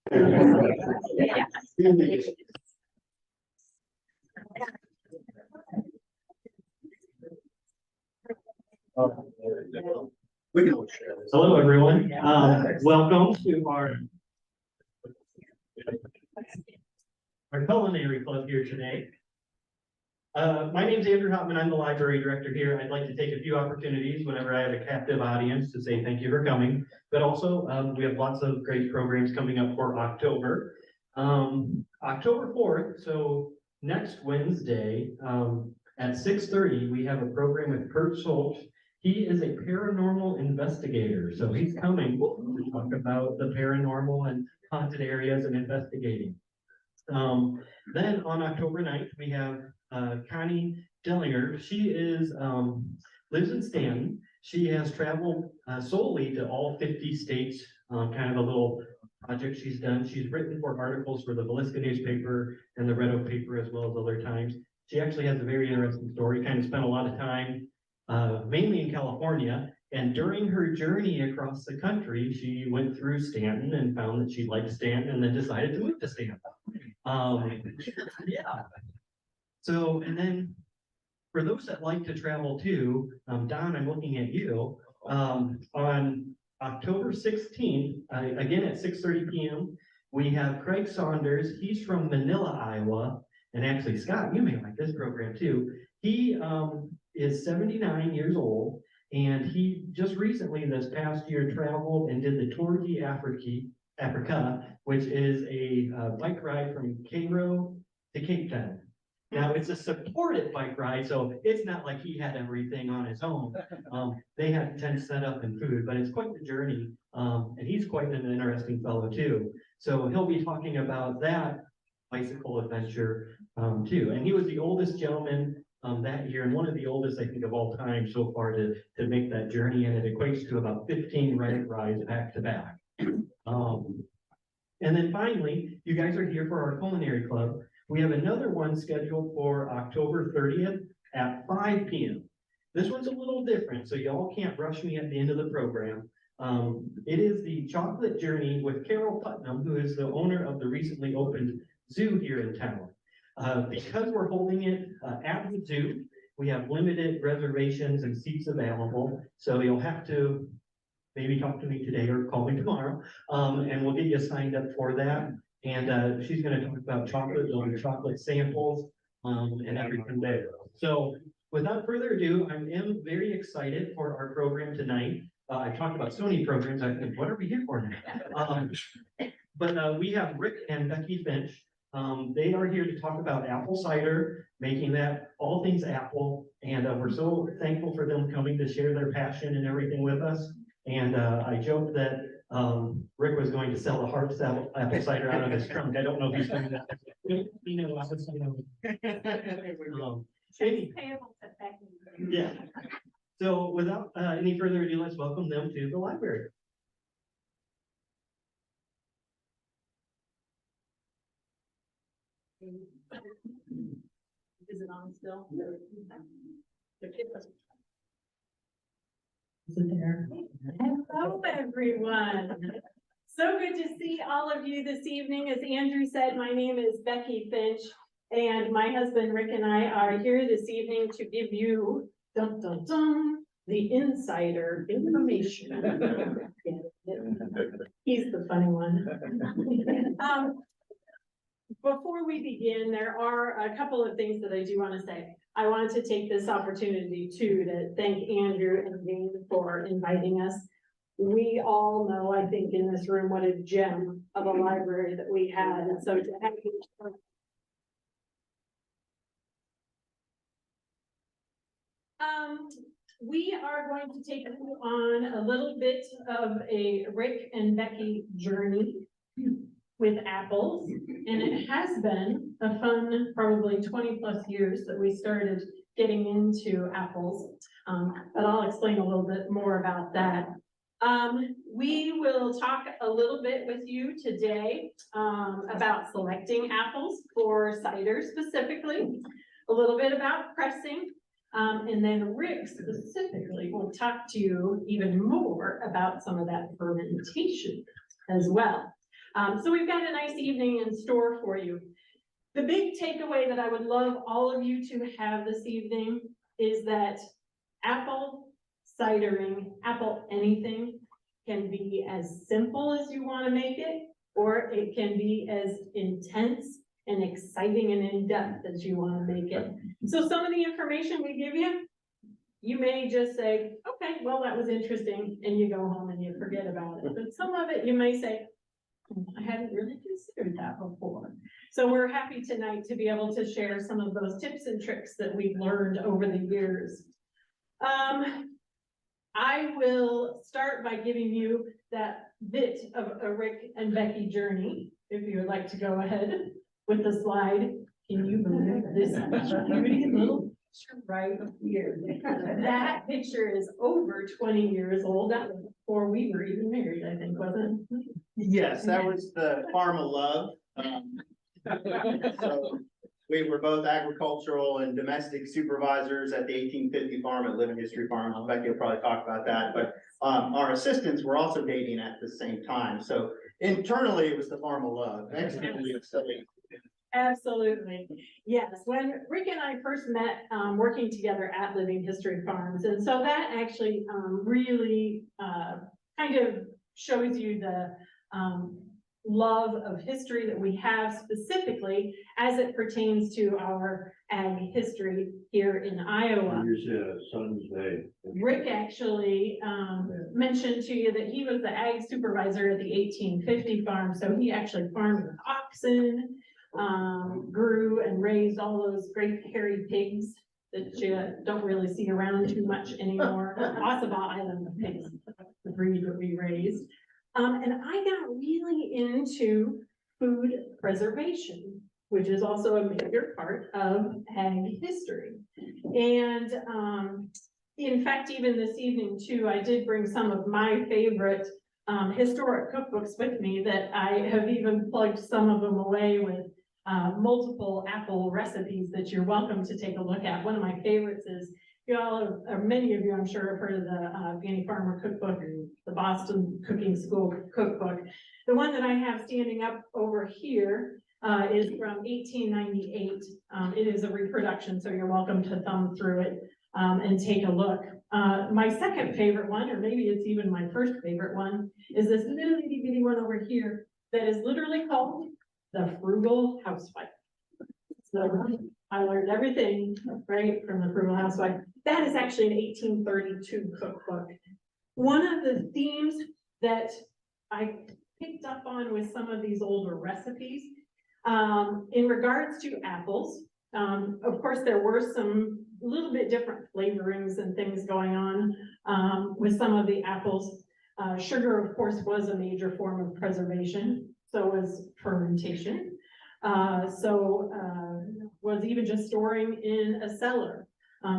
Yeah. Hello, everyone. Welcome to our culinary club here today. My name is Andrew Hopman. I'm the library director here. I'd like to take a few opportunities whenever I have a captive audience to say thank you for coming. But also, we have lots of great programs coming up for October. October 4th, so next Wednesday at 6:30, we have a program with Fruitful. He is a paranormal investigator, so he's coming to talk about the paranormal and haunted areas and investigating. Then on October 9th, we have Connie Dillinger. She is lives in Stanton. She has traveled solely to all 50 states, kind of a little project she's done. She's written for articles for the Villisca newspaper and the Red Oak paper, as well as other times. She actually has a very interesting story, kind of spent a lot of time mainly in California, and during her journey across the country, she went through Stanton and found that she liked Stanton and then decided to move to Stanton. Yeah. So, and then for those that like to travel too, Don, I'm looking at you, on October 16th, again at 6:30 p.m., we have Craig Saunders. He's from Manila, Iowa, and actually, Scott, you may like this program too. He is 79 years old, and he just recently, this past year, traveled and did the Tour de Africa, which is a bike ride from Cairo to Cape Town. Now, it's a supported bike ride, so it's not like he had everything on his own. They had tents set up and food, but it's quite the journey, and he's quite an interesting fellow too. So he'll be talking about that bicycle adventure too. And he was the oldest gentleman that year, and one of the oldest, I think, of all time so far to make that journey, and it equates to about 15 rides back to back. And then finally, you guys are here for our culinary club. We have another one scheduled for October 30th at 5 p.m. This one's a little different, so y'all can't rush me at the end of the program. It is the Chocolate Journey with Carol Putnam, who is the owner of the recently opened zoo here in town. Because we're holding it at the zoo, we have limited reservations and seats available, so you'll have to maybe talk to me today or call me tomorrow, and we'll get you signed up for that. And she's going to talk about chocolate samples, and everything there. So without further ado, I am very excited for our program tonight. I talked about so many programs. I think, what are we here for now? But we have Rick and Beckie Finch. They are here to talk about apple cider, making that all things apple. And we're so thankful for them coming to share their passion and everything with us. And I joked that Rick was going to sell the hard apple cider out of his trunk. I don't know if he's going to. Yeah. So without any further ado, let's welcome them to the library. Is it on still? Is it there? Hello, everyone. So good to see all of you this evening. As Andrew said, my name is Beckie Finch, and my husband Rick and I are here this evening to give you the insider information. He's the funny one. Before we begin, there are a couple of things that I do want to say. I wanted to take this opportunity too to thank Andrew and Dean for inviting us. We all know, I think, in this room, what a gem of a library that we had. And so to have you we are going to take you on a little bit of a Rick and Beckie journey with apples, and it has been a fun, probably 20 plus years that we started getting into apples, but I'll explain a little bit more about that. We will talk a little bit with you today about selecting apples for cider specifically, a little bit about pressing, and then Rick specifically will talk to you even more about some of that fermentation as well. So we've got a nice evening in store for you. The big takeaway that I would love all of you to have this evening is that apple cidering, apple anything, can be as simple as you want to make it, or it can be as intense and exciting and in-depth as you want to make it. So some of the information we give you, you may just say, okay, well, that was interesting, and you go home and you forget about it. But some of it, you may say, I hadn't really considered that before. So we're happy tonight to be able to share some of those tips and tricks that we've learned over the years. I will start by giving you that bit of a Rick and Beckie journey, if you would like to go ahead with the slide. Can you believe this cutie little picture right here? That picture is over 20 years old. That was before we were even married, I think, wasn't it? Yes, that was the farm of love. So we were both agricultural and domestic supervisors at the 1850 farm at Living History Farm. Beckie will probably talk about that, but our assistants were also dating at the same time. So internally, it was the farm of love. Externally, it's still. Absolutely. Yes, when Rick and I first met, working together at Living History Farms, and so that actually really kind of shows you the love of history that we have, specifically as it pertains to our ag history here in Iowa. Son's Day. Rick actually mentioned to you that he was the ag supervisor at the 1850 farm, so he actually farmed with oxen, grew and raised all those great hairy pigs that you don't really see around too much anymore. Ossabaw Island of pigs, the breed that we raised. And I got really into food preservation, which is also a major part of ag history. And in fact, even this evening too, I did bring some of my favorite historic cookbooks with me that I have even plugged some of them away with multiple apple recipes that you're welcome to take a look at. One of my favorites is, you all, or many of you, I'm sure, have heard of the Fanny Farmer cookbook, the Boston Cooking School cookbook. The one that I have standing up over here is from 1898. It is a reproduction, so you're welcome to thumb through it and take a look. My second favorite one, or maybe it's even my first favorite one, is this little itty bitty one over here that is literally called The Frugal Housewife. So I learned everything right from The Frugal Housewife. That is actually an 1832 cookbook. One of the themes that I picked up on with some of these older recipes, in regards to apples, of course, there were some little bit different flavorings and things going on with some of the apples. Sugar, of course, was a major form of preservation. So was fermentation. Was even just storing in a cellar.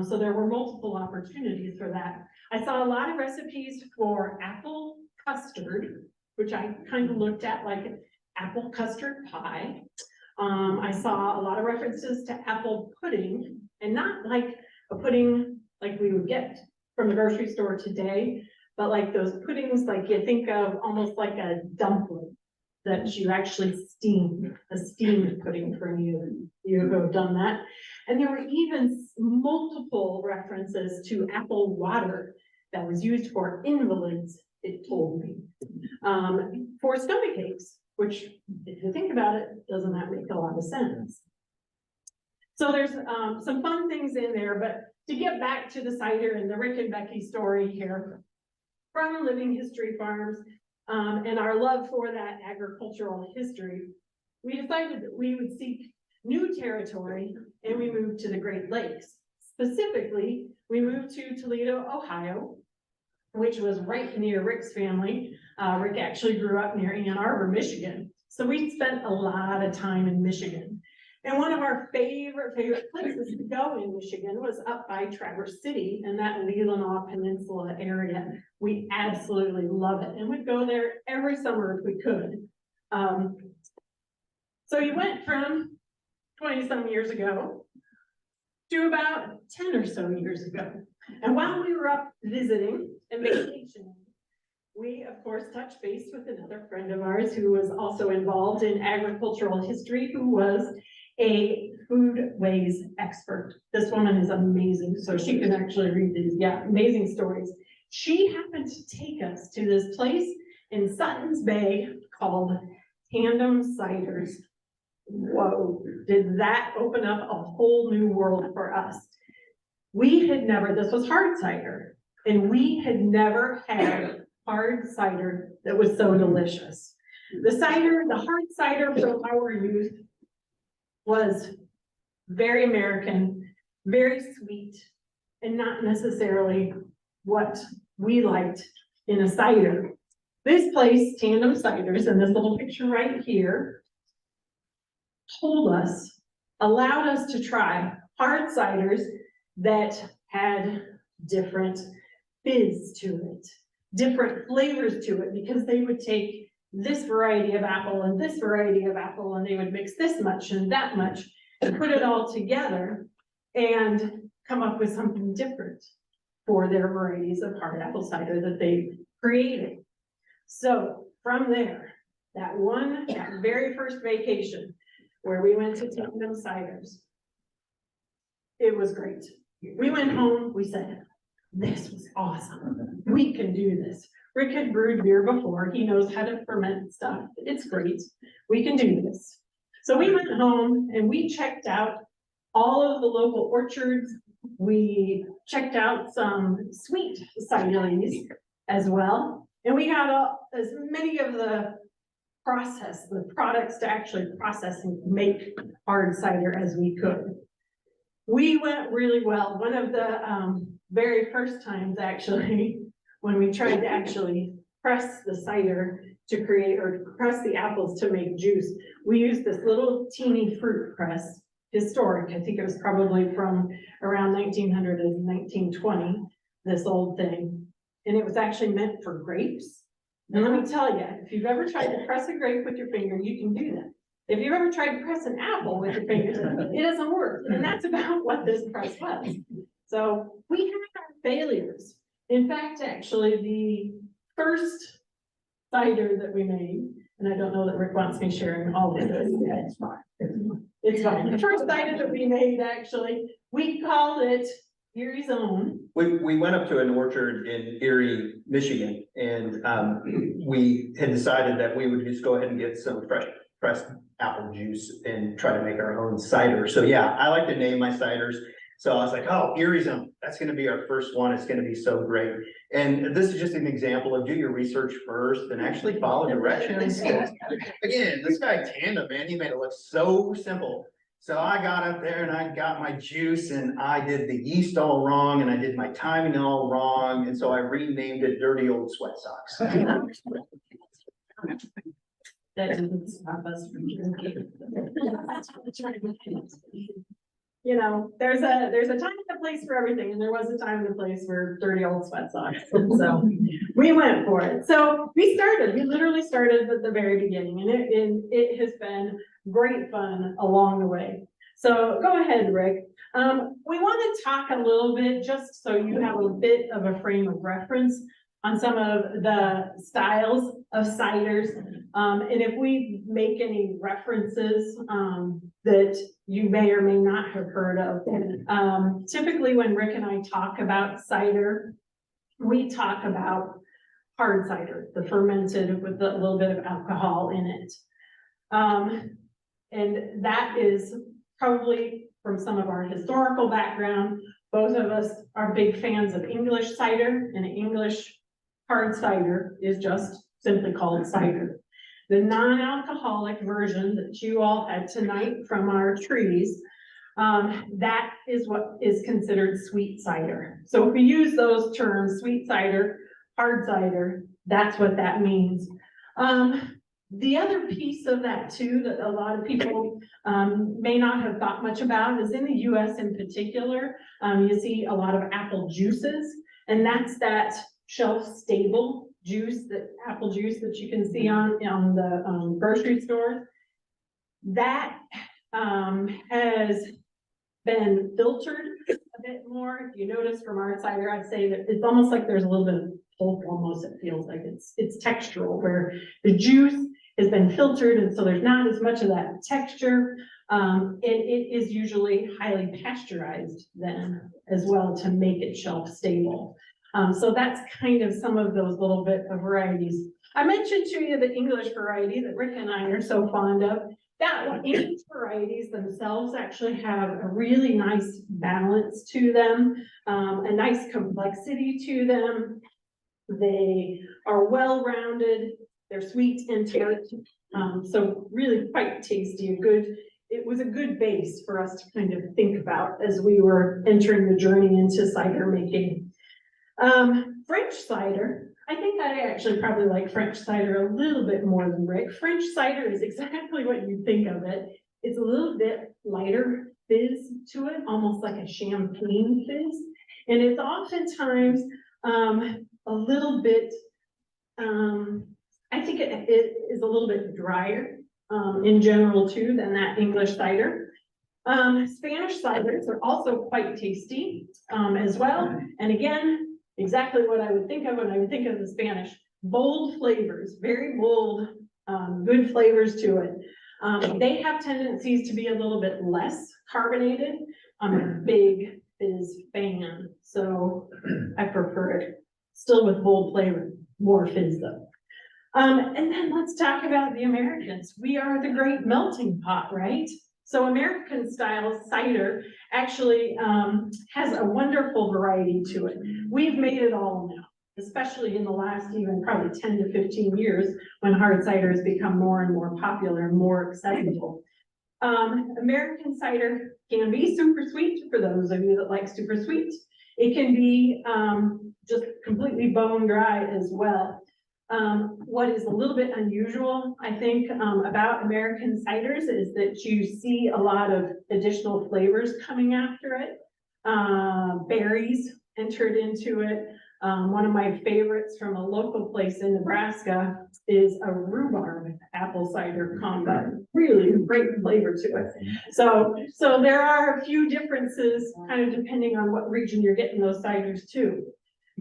So there were multiple opportunities for that. I saw a lot of recipes for apple custard, which I kind of looked at like apple custard pie. I saw a lot of references to apple pudding, and not like a pudding like we would get from the grocery store today, but like those puddings like you think of almost like a dumpling that you actually steam, a steamed pudding from you. You have done that. And there were even multiple references to apple water that was used for invalids, it told me, for stomach aches, which if you think about it, doesn't that make a lot of sense? So there's some fun things in there, but to get back to the cider and the Rick and Beckie story here from Living History Farms, and our love for that agricultural history, we decided that we would seek new territory, and we moved to the Great Lakes. Specifically, we moved to Toledo, Ohio, which was right near Rick's family. Rick actually grew up near Ann Arbor, Michigan. So we spent a lot of time in Michigan. And one of our favorite places to go in Michigan was up by Traverse City and that Leelanau Peninsula area. We absolutely love it. And we'd go there every summer if we could. So you went from 20 some years ago to about 10 or so years ago. And while we were up visiting and vacationing, we of course touched base with another friend of ours who was also involved in agricultural history, who was a foodways expert. This woman is amazing, so she can actually read these, yeah, amazing stories. She happened to take us to this place in Sutton's Bay called Tandem Ciders. Whoa, did that open up a whole new world for us. We had never, this was hard cider, and we had never had hard cider that was so delicious. The hard cider from our youth was very American, very sweet, and not necessarily what we liked in a cider. This place, Tandem Ciders, and this little picture right here, allowed us to try hard ciders that had different fizz to it, different flavors to it, because they would take this variety of apple and this variety of apple, and they would mix this much and that much and put it all together and come up with something different for their varieties of hard apple cider that they created. So from there, that very first vacation where we went to Tandem Ciders, it was great. We went home, we said, this was awesome. We can do this. Rick had brewed beer before. He knows how to ferment stuff. It's great. We can do this. So we went home and we checked out all of the local orchards. We checked out some sweet cideries as well. And we got as many of the products to actually process and make hard cider as we could. We went really well. One of the very first times actually, when we tried to actually press the cider to create, or press the apples to make juice, we used this little teeny fruit press, historic. I think it was probably from around 1900 and 1920, this old thing. And it was actually meant for grapes. And let me tell you, if you've ever tried to press a grape with your finger, you can do that. If you've ever tried to press an apple with your fingers, it doesn't work. And that's about what this press was. So we had our failures. In fact, actually, the first cider that we made, and I don't know that Rick wants me sharing all of this. Yeah, it's fine. It's fine. The first cider that we made, actually, we called it Erie's Own. We went up to an orchard in Erie, Michigan, and we had decided that we would just go ahead and get some fresh pressed apple juice and try to make our own cider. So yeah, I like to name my ciders. So I was like, oh, Erie's Own, that's gonna be our first one. It's gonna be so great. And this is just an example of do your research first and actually follow directions. Again, this guy Tandem, man, he made it look so simple. So I got up there and I got my juice and I did the yeast all wrong and I did my timing all wrong. And so I renamed it Dirty Old Sweat Socks. That doesn't stop us from drinking. You know, there's a time and a place for everything, and there was a time and a place for dirty old sweat socks. And so we went for it. So we literally started at the very beginning, and it has been great fun along the way. So go ahead, Rick. We want to talk a little bit, just so you have a bit of a frame of reference on some of the styles of ciders. And if we make any references that you may or may not have heard of. Typically when Rick and I talk about cider, we talk about hard cider, the fermented with a little bit of alcohol in it. And that is probably from some of our historical background. Both of us are big fans of English cider, and English hard cider is just simply called cider. The non-alcoholic version that you all had tonight from our trees, that is what is considered sweet cider. So if we use those terms, sweet cider, hard cider, that's what that means. The other piece of that too, that a lot of people may not have thought much about, is in the US in particular, you see a lot of apple juices, and that's that shelf-stable juice, apple juice that you can see on the grocery stores. That has been filtered a bit more. If you notice from our cider, I'd say that it's almost like there's a little bit of pulp almost, it feels like it's textural, where the juice has been filtered, and so there's not as much of that texture. And it is usually highly pasteurized then as well to make it shelf stable. So that's kind of some of those little bit of varieties. I mentioned to you the English variety that Rick and I are so fond of. That one, English varieties themselves actually have a really nice balance to them, a nice complexity to them. They are well-rounded, they're sweet and tart, so really quite tasty. It was a good base for us to kind of think about as we were entering the journey into cider making. French cider, I think I actually probably like French cider a little bit more than Rick. French cider is exactly what you think of it. It's a little bit lighter fizz to it, almost like a champagne fizz. And it's oftentimes a little bit, I think it is a little bit drier in general too than that English cider. Spanish ciders are also quite tasty as well. And again, exactly what I would think of when I would think of the Spanish. Bold flavors, very bold, good flavors to it. They have tendencies to be a little bit less carbonated. I'm a big fizz fan, so I prefer it. Still with bold flavor, more fizz though. And then let's talk about the Americans. We are the great melting pot, right? So American style cider actually has a wonderful variety to it. We've made it all now, especially in the last even probably 10 to 15 years when hard cider has become more and more popular and more accessible. American cider can be super sweet for those of you that like super sweet. It can be just completely bone dry as well. What is a little bit unusual, I think, about American ciders is that you see a lot of additional flavors coming after it. Berries entered into it. One of my favorites from a local place in Nebraska is a rhubarb apple cider combo. Really great flavor to it. So there are a few differences kind of depending on what region you're getting those ciders to.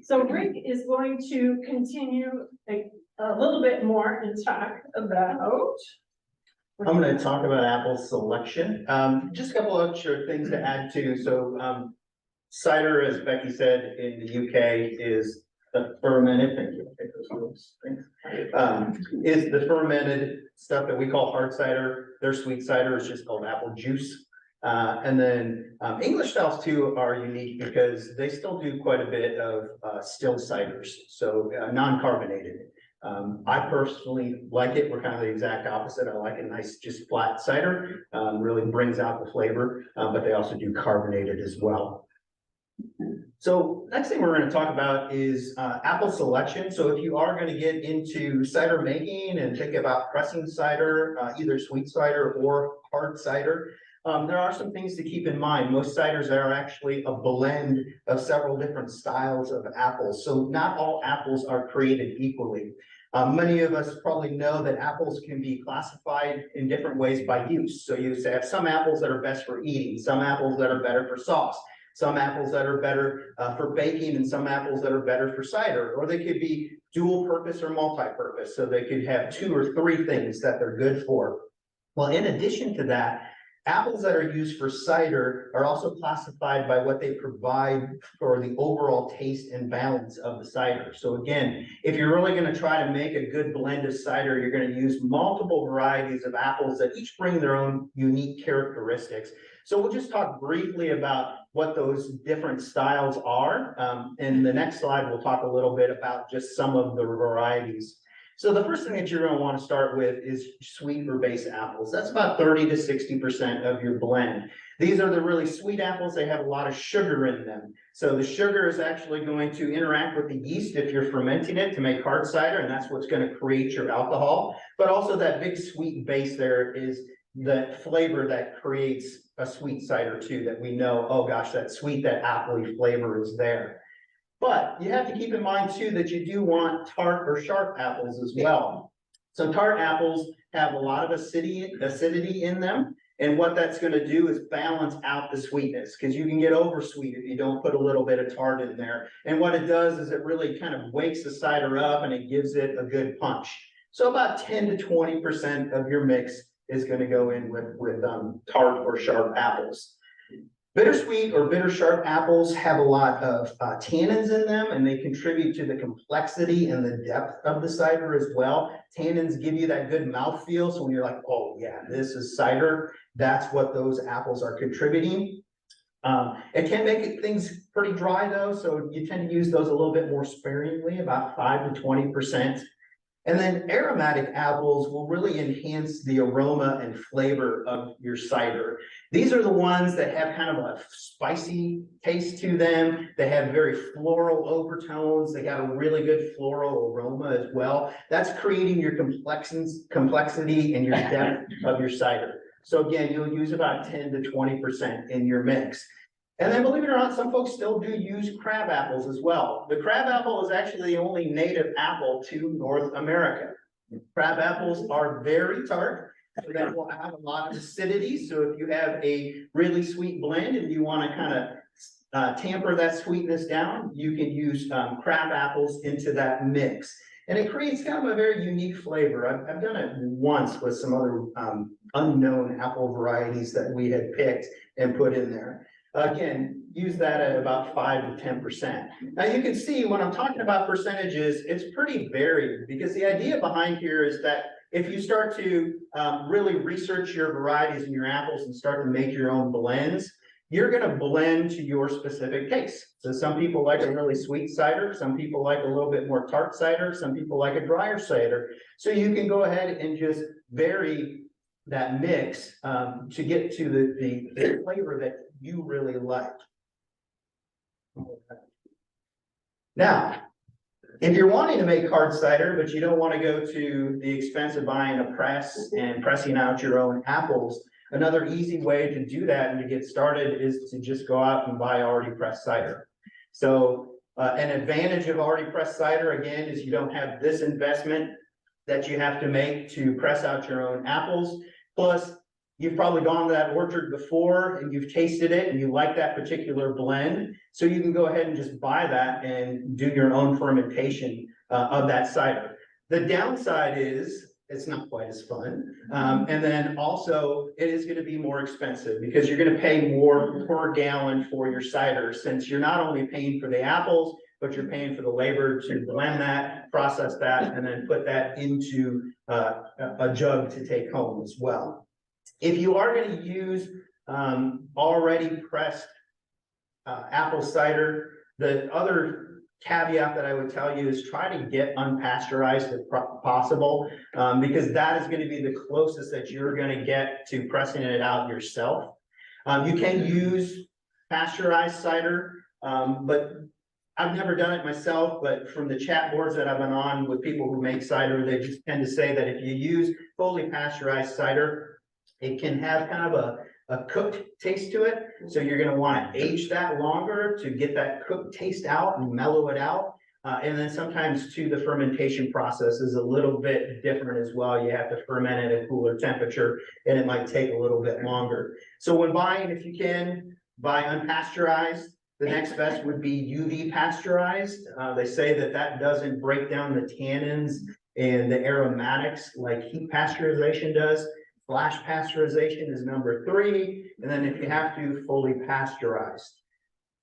So Rick is going to continue a little bit more and talk about. I'm going to talk about apple selection. Just a couple of extra things to add to. So cider, as Becky said, in the UK is the fermented, thank you, take those notes, thanks. Is the fermented stuff that we call hard cider. Their sweet cider is just called apple juice. And then English styles too are unique because they still do quite a bit of still ciders, so non-carbonated. I personally like it. We're kind of the exact opposite. I like a nice, just flat cider, really brings out the flavor, but they also do carbonated as well. So next thing we're going to talk about is apple selection. So if you are going to get into cider making and think about pressing cider, either sweet cider or hard cider, there are some things to keep in mind. Most ciders are actually a blend of several different styles of apples. So not all apples are created equally. Many of us probably know that apples can be classified in different ways by use. So you have some apples that are best for eating, some apples that are better for sauce, some apples that are better for baking, and some apples that are better for cider. Or they could be dual purpose or multi-purpose. So they could have 2 or 3 things that they're good for. Well, in addition to that, apples that are used for cider are also classified by what they provide for the overall taste and balance of the cider. So again, if you're really going to try to make a good blend of cider, you're going to use multiple varieties of apples that each bring their own unique characteristics. So we'll just talk briefly about what those different styles are. In the next slide, we'll talk a little bit about just some of the varieties. So the first thing that you're going to want to start with is sweet or base apples. That's about 30 to 60% of your blend. These are the really sweet apples. They have a lot of sugar in them. So the sugar is actually going to interact with the yeast if you're fermenting it to make hard cider, and that's what's going to create your alcohol. But also that big sweet base there is the flavor that creates a sweet cider too, that we know, oh gosh, that sweet, that appley flavor is there. But you have to keep in mind too that you do want tart or sharp apples as well. So tart apples have a lot of acidity in them, And what that's gonna do is balance out the sweetness, because you can get over sweet if you don't put a little bit of tart in there. And what it does is it really kind of wakes the cider up and it gives it a good punch. So about 10 to 20% of your mix is gonna go in with tart or sharp apples. Bittersweet or bitter sharp apples have a lot of tannins in them, and they contribute to the complexity and the depth of the cider as well. Tannins give you that good mouthfeel, so when you're like, oh yeah, this is cider, that's what those apples are contributing. It can make things pretty dry though, so you tend to use those a little bit more sparingly, about 5 to 20%. And then aromatic apples will really enhance the aroma and flavor of your cider. These are the ones that have kind of a spicy taste to them. They have very floral overtones. They got a really good floral aroma as well. That's creating your complexity and your depth of your cider. So again, you'll use about 10 to 20% in your mix. And then believe it or not, some folks still do use crab apples as well. The crab apple is actually the only native apple to North America. Crab apples are very tart, so that will have a lot of acidity. So if you have a really sweet blend and you want to kind of tamper that sweetness down, you can use crab apples into that mix. And it creates kind of a very unique flavor. I've done it once with some other unknown apple varieties that we had picked and put in there. Again, use that at about 5 to 10%. Now you can see when I'm talking about percentages, it's pretty varied, because the idea behind here is that if you start to really research your varieties and your apples and start to make your own blends, you're gonna blend to your specific taste. So some people like a really sweet cider, some people like a little bit more tart cider, some people like a drier cider. So you can go ahead and just vary that mix to get to the flavor that you really like. Now, if you're wanting to make hard cider, but you don't want to go to the expense of buying a press and pressing out your own apples, another easy way to do that and to get started is to just go out and buy already pressed cider. So an advantage of already pressed cider, again, is you don't have this investment that you have to make to press out your own apples. Plus, you've probably gone to that orchard before and you've tasted it and you like that particular blend. So you can go ahead and just buy that and do your own fermentation of that cider. The downside is it's not quite as fun. And then also it is going to be more expensive, because you're going to pay more per gallon for your cider, since you're not only paying for the apples, but you're paying for the labor to blend that, process that, and then put that into a jug to take home as well. If you are going to use already pressed apple cider, the other caveat that I would tell you is try to get unpasteurized if possible, because that is going to be the closest that you're going to get to pressing it out yourself. You can use pasteurized cider, but I've never done it myself, but from the chat boards that I've been on with people who make cider, they just tend to say that if you use fully pasteurized cider, it can have kind of a cooked taste to it. So you're going to want to age that longer to get that cooked taste out and mellow it out. And then sometimes too, the fermentation process is a little bit different as well. You have to ferment at a cooler temperature and it might take a little bit longer. So when buying, if you can, buy unpasteurized. The next best would be UV pasteurized. They say that that doesn't break down the tannins and the aromatics like heat pasteurization does. Flash pasteurization is number 3. And then if you have to, fully pasteurized.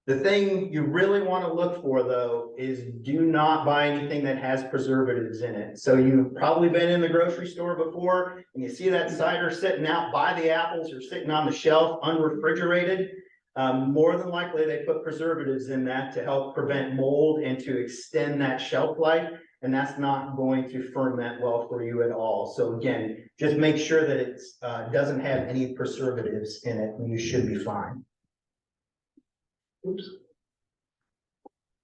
The thing you really want to look for though is do not buy anything that has preservatives in it. So you've probably been in the grocery store before and you see that cider sitting out by the apples or sitting on the shelf unrefrigerated. More than likely they put preservatives in that to help prevent mold and to extend that shelf life. And that's not going to ferment well for you at all. So again, just make sure that it doesn't have any preservatives in it and you should be fine. Oops.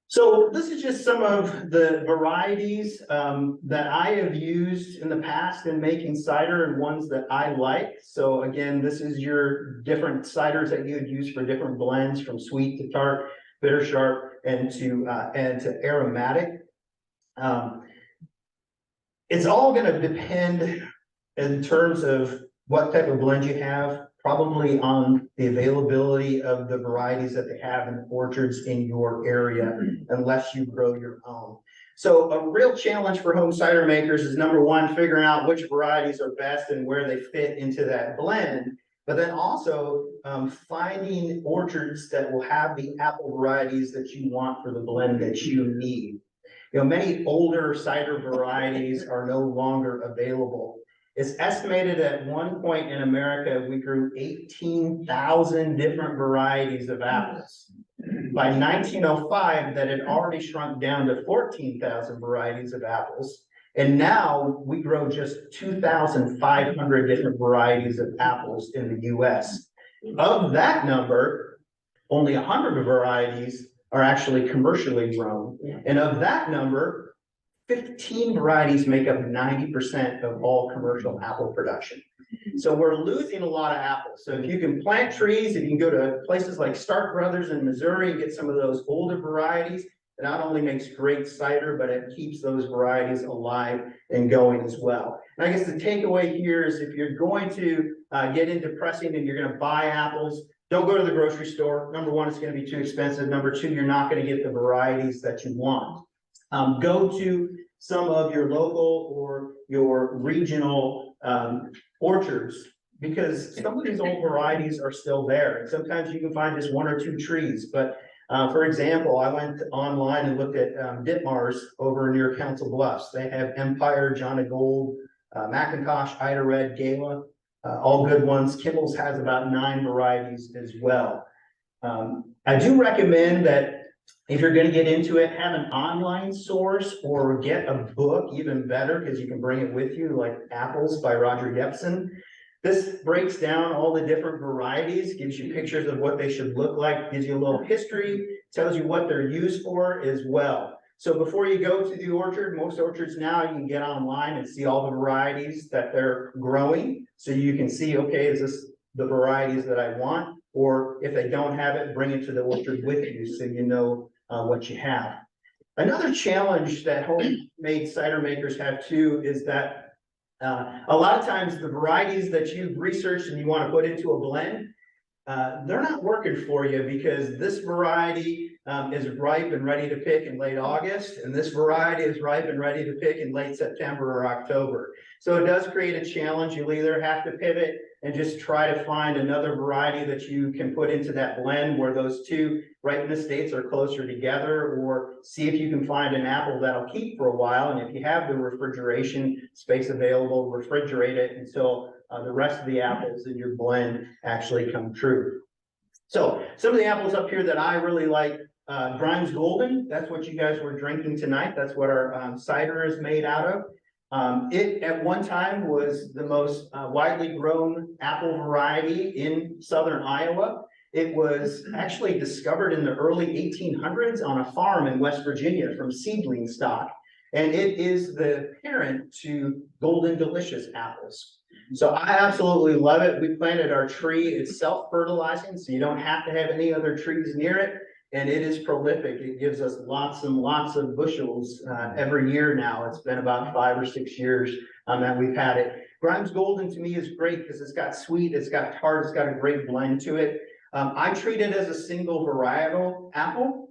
So this is just some of the varieties that I have used in the past in making cider and ones that I like. So again, this is your different ciders that you would use for different blends, from sweet to tart, bitter sharp, and to aromatic. It's all going to depend in terms of what type of blend you have probably on the availability of the varieties that they have in orchards in your area, unless you grow your own. So a real challenge for home cider makers is number one, figuring out which varieties are best and where they fit into that blend. But then also finding orchards that will have the apple varieties that you want for the blend that you need. You know, many older cider varieties are no longer available. It's estimated at one point in America, we grew 18,000 different varieties of apples. By 1905, that had already shrunk down to 14,000 varieties of apples. And now we grow just 2,500 different varieties of apples in the US. Of that number, only 100 varieties are actually commercially grown. And of that number, 15 varieties make up 90% of all commercial apple production. So we're losing a lot of apples. So if you can plant trees, if you can go to places like Stark Brothers in Missouri and get some of those older varieties, it not only makes great cider, but it keeps those varieties alive and going as well. And I guess the takeaway here is if you're going to get into pressing and you're going to buy apples, don't go to the grocery store. Number one, it's going to be too expensive. Number two, you're not going to get the varieties that you want. Go to some of your local or your regional orchards, because some of these old varieties are still there. And sometimes you can find just one or two trees. But for example, I went online and looked at Ditmars over near Council Bluffs. They have Empire, John of Gold, McIntosh, Ida Red, Gala, all good ones. Kimball's has about 9 varieties as well. I do recommend that if you're going to get into it, have an online source or get a book, even better, because you can bring it with you, like Apples by Roger Yepsen. This breaks down all the different varieties, gives you pictures of what they should look like, gives you a little history, tells you what they're used for as well. So before you go to the orchard, most orchards now, you can get online and see all the varieties that they're growing. So you can see, okay, is this the varieties that I want? Or if they don't have it, bring it to the orchard with you so you know what you have. Another challenge that homemade cider makers have too is that a lot of times the varieties that you've researched and you want to put into a blend, they're not working for you because this variety is ripe and ready to pick in late August, and this variety is ripe and ready to pick in late September or October. So it does create a challenge. You'll either have to pivot and just try to find another variety that you can put into that blend where those two ripeness dates are closer together, or see if you can find an apple that'll keep for a while. And if you have the refrigeration space available, refrigerate it until the rest of the apples in your blend actually come true. So some of the apples up here that I really like, Grimes Golden, that's what you guys were drinking tonight. That's what our cider is made out of. It at one time was the most widely grown apple variety in southern Iowa. It was actually discovered in the early 1800s on a farm in West Virginia from seedling stock. And it is the parent to Golden Delicious apples. So I absolutely love it. We planted our tree. It's self-fertilizing, so you don't have to have any other trees near it. And it is prolific. It gives us lots and lots of bushels every year now. It's been about 5 or 6 years that we've had it. Grimes Golden to me is great because it's got sweet, it's got tart, it's got a great blend to it. I treat it as a single varietal apple.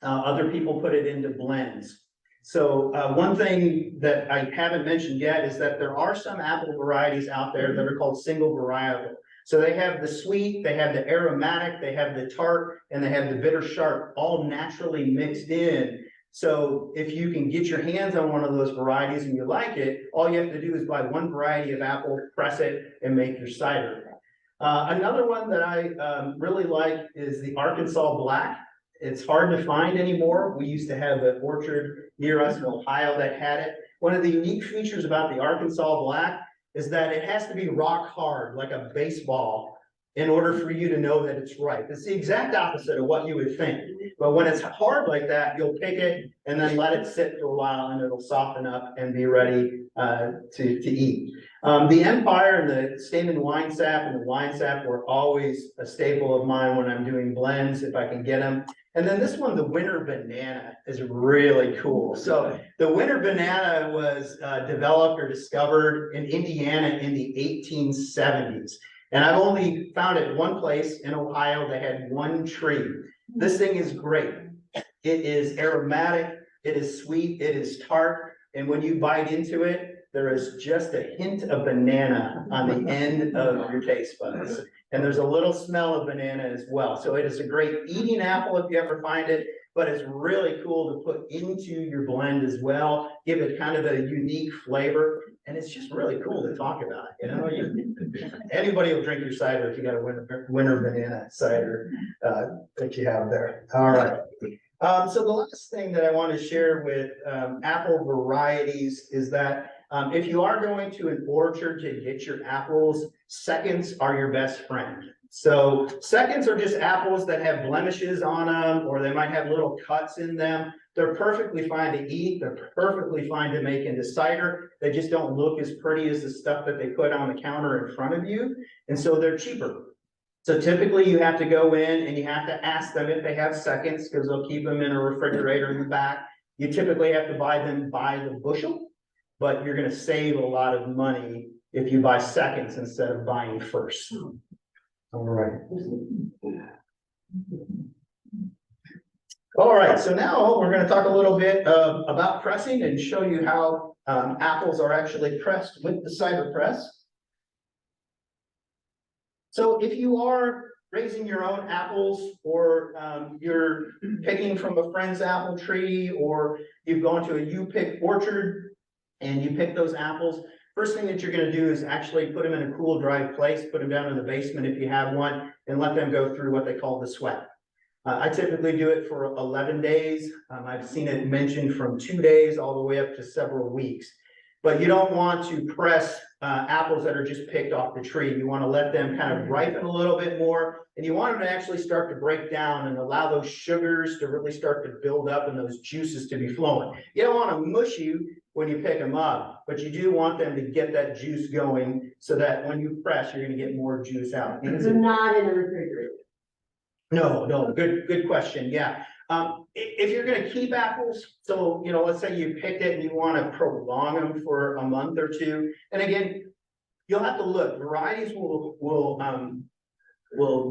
Other people put it into blends. So one thing that I haven't mentioned yet is that there are some apple varieties out there that are called single varietal. So they have the sweet, they have the aromatic, they have the tart, and they have the bitter sharp, all naturally mixed in. So if you can get your hands on one of those varieties and you like it, all you have to do is buy one variety of apple, press it, and make your cider. Another one that I really like is the Arkansas Black. It's hard to find anymore. We used to have an orchard near us in Ohio that had it. One of the unique features about the Arkansas Black is that it has to be rock hard, like a baseball, in order for you to know that it's ripe. It's the exact opposite of what you would think. But when it's hard like that, you'll pick it and then let it sit for a while and it'll soften up and be ready to eat. The Empire and the Stamen wine sap and the wine sap were always a staple of mine when I'm doing blends, if I can get them. And then this one, the Winter Banana, is really cool. So the Winter Banana was developed or discovered in Indiana in the 1870s. And I've only found it one place in Ohio that had one tree. This thing is great. It is aromatic, it is sweet, it is tart, and when you bite into it, there is just a hint of banana on the end of your taste buds. And there's a little smell of banana as well. So it is a great eating apple if you ever find it, but it's really cool to put into your blend as well, give it kind of a unique flavor. And it's just really cool to talk about, you know, anybody will drink your cider if you got a winter banana cider, that you have there. All right. So the last thing that I want to share with, apple varieties is that, if you are going to an orchard to get your apples, seconds are your best friend. So seconds are just apples that have blemishes on them, or they might have little cuts in them. They're perfectly fine to eat. They're perfectly fine to make into cider. They just don't look as pretty as the stuff that they put on the counter in front of you. And so they're cheaper. So typically you have to go in and you have to ask them if they have seconds, because they'll keep them in a refrigerator in the back. You typically have to buy them by the bushel, but you're gonna save a lot of money if you buy seconds instead of buying first. All right. All right, so now we're gonna talk a little bit about pressing and show you how apples are actually pressed with the cider press. So if you are raising your own apples, or you're picking from a friend's apple tree, or you've gone to a you-pick orchard and you pick those apples, first thing that you're gonna do is actually put them in a cool, dry place, put them down in the basement if you have one, and let them go through what they call the sweat. I typically do it for 11 days. I've seen it mentioned from 2 days all the way up to several weeks. But you don't want to press apples that are just picked off the tree. You want to let them kind of ripen a little bit more, and you want them to actually start to break down and allow those sugars to really start to build up and those juices to be flowing. You don't want to mush you when you pick them up, but you do want them to get that juice going so that when you press, you're going to get more juice out. They're not in the refrigerator. No, good question, yeah. If you're gonna keep apples, so, you know, let's say you picked it and you wanna prolong them for a month or two, and again, you'll have to look, varieties will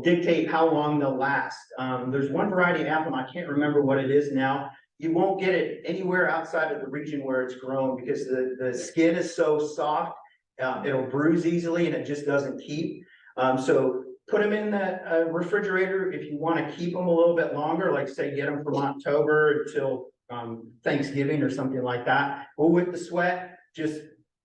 dictate how long they'll last. There's one variety of apple, and I can't remember what it is now. You won't get it anywhere outside of the region where it's grown because the skin is so soft, it'll bruise easily and it just doesn't keep. So put them in the refrigerator if you want to keep them a little bit longer, like say get them from October until Thanksgiving or something like that. Or with the sweat, just